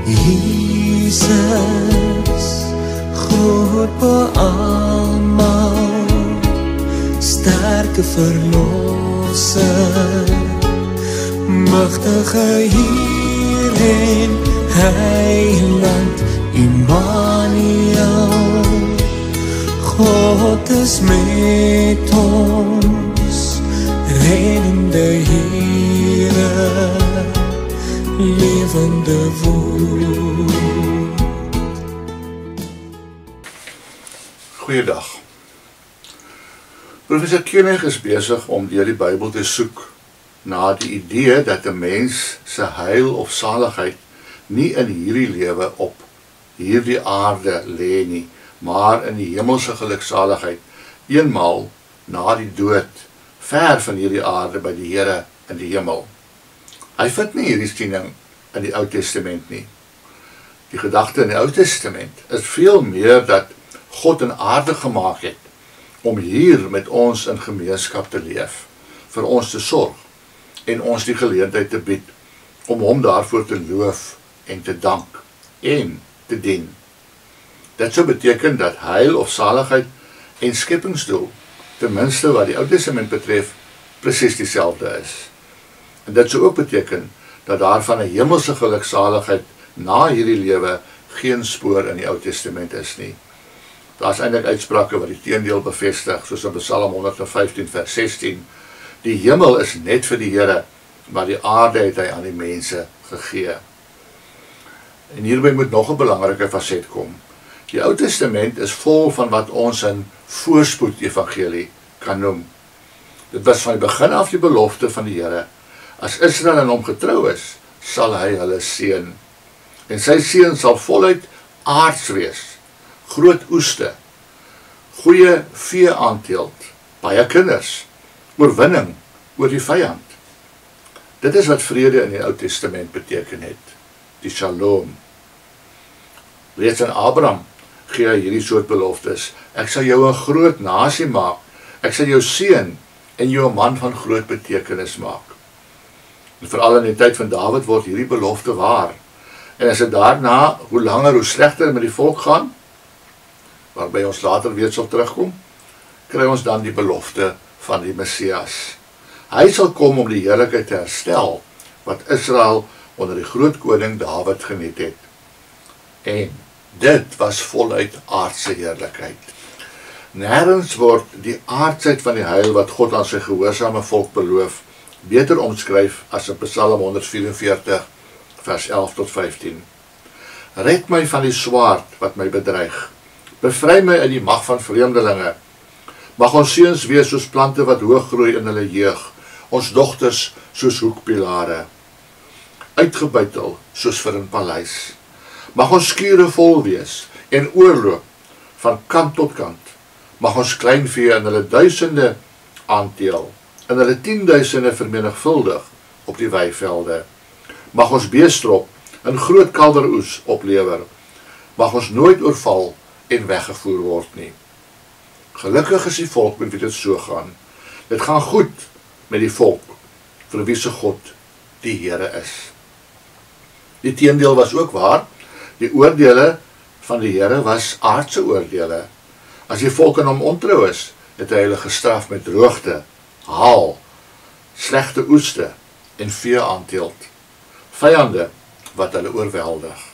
Jesus, groot bo almal, sterke verlosser, magtige Heer en Heiland Immanuel. God is met ons, reddende Heere, levende woord. Goeiedag. Professor Koenig is besig om deur die Bybel te soek na die idee dat 'n mens se heil of saligheid nie in hierdie lewe op hierdie aarde lê nie, maar in die hemelse geluksaligheid eenmaal na die dood, ver van hierdie aarde by die Here in die hemel. Hy vind nie hierdie siening in die Ou Testament nie. Die gedagte in die Ou Testament is veel meer dat God in aarde gemaak het om hier met ons in gemeenskap te leef, vir ons te sorg en ons die geleentheid te bied om hom daarvoor te loof en te dank en te dien. Dit sou beteken dat heil of saligheid en skepingsdoel, ten minste wat die Ou Testament betref, presies dieselfde is. En dit sou ook beteken dat daar van 'n hemelse geluksaligheid na hierdie lewe geen spoor in die Ou Testament is nie. Daar is eintlik uitsprake wat die teendeel bevestig, soos in Psalm 115 vers 16. Die hemel is net vir die Here, maar die aarde het hy aan die mense gegee. En hierby moet nog 'n belangrike faset kom. Die Ou Testament is vol van wat ons 'n voorspoed evangelie kan noem. Dit was van die begin af die belofte van die Here. As Israel aan hom getrou is, sal hy hulle seën. En sy seën sal voluit aards wees. Groot oeste, goeie vee-aanteelt, baie kinders, oorwinning oor die vyand. Dit is wat vrede in die Ou Testament beteken het, die Shalom. Reeds aan Abraham gee hy hierdie soort beloftes. Ek sal jou 'n groot nasie maak, ek sal jou seën en jou 'n man van groot betekenis maak. En veral in die tyd van Dawid word hierdie belofte waar. En as dit daarna, hoe langer hoe slegter met die volk gaan, waarby ons later weer sal terugkom, kry ons dan die belofte van die Messias. Hy sal kom om die heerlikheid te herstel, wat Israel onder die groot koning Dawid geniet het. En dit was voluit aardse heerlikheid. Nêrens word die aardsheid van die heil wat God aan sy gehoorsame volk beloof, beter omskryf as in Psalm 144, vers 11 tot 15. Red my van die swaard wat my bedreig. Bevry my uit die mag van vreemdelinge. Mag ons seuns wees soos plante wat hoog groei in hulle jeug, ons dogters soos hoekpilare, uitgebuitel soos vir 'n paleis. Mag ons skure vol wees en oorloop van kant tot kant. Mag ons kleinvee in hulle duisende aanteel, in hulle 10.000 vermenigvuldig op die weivelde. Mag ons beestrop in groot kalweroes oplewer. Mag ons nooit oorval en weggevoer word nie. Gelukkig is die volk met wie dit so gaan. Dit gaan goed met die volk, vir wie se God die Here is. Die teendeel was ook waar. Die oordeele van die Here was aardse oordeele. As die volk aan hom ontrou is, het hy hulle gestraf met droogte, haal, slegte oeste en vee-aanteelt. Vyande wat hulle oorweldig.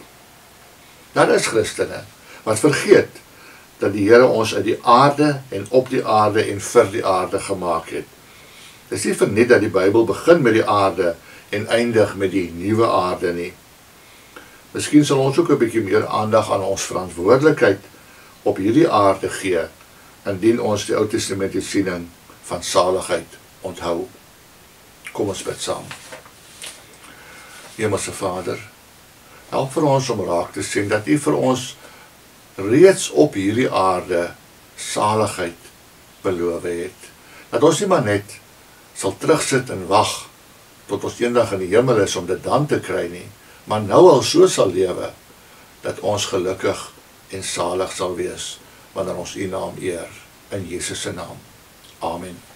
Daar is Christene wat vergeet dat die Here ons uit die aarde en op die aarde en vir die aarde gemaak het. Dit is nie verniet dat die Bybel begin met die aarde en eindig met die nuwe aarde nie. Miskien sal ons ook 'n bietjie meer aandag aan ons verantwoordelikheid op hierdie aarde gee, indien ons die Ou Testamentiese siening van saligheid onthou. Kom ons bid saam. Hemelse Vader, help vir ons om raak te sien dat U vir ons reeds op hierdie aarde saligheid beloof het. Dat ons nie maar net sal terugsit en wag tot ons eendag in die hemel is om dit dan te kry nie, maar nou al so sal lewe, dat ons gelukkig en salig sal wees, wanneer ons U naam eer, in Jesus se naam. Amen.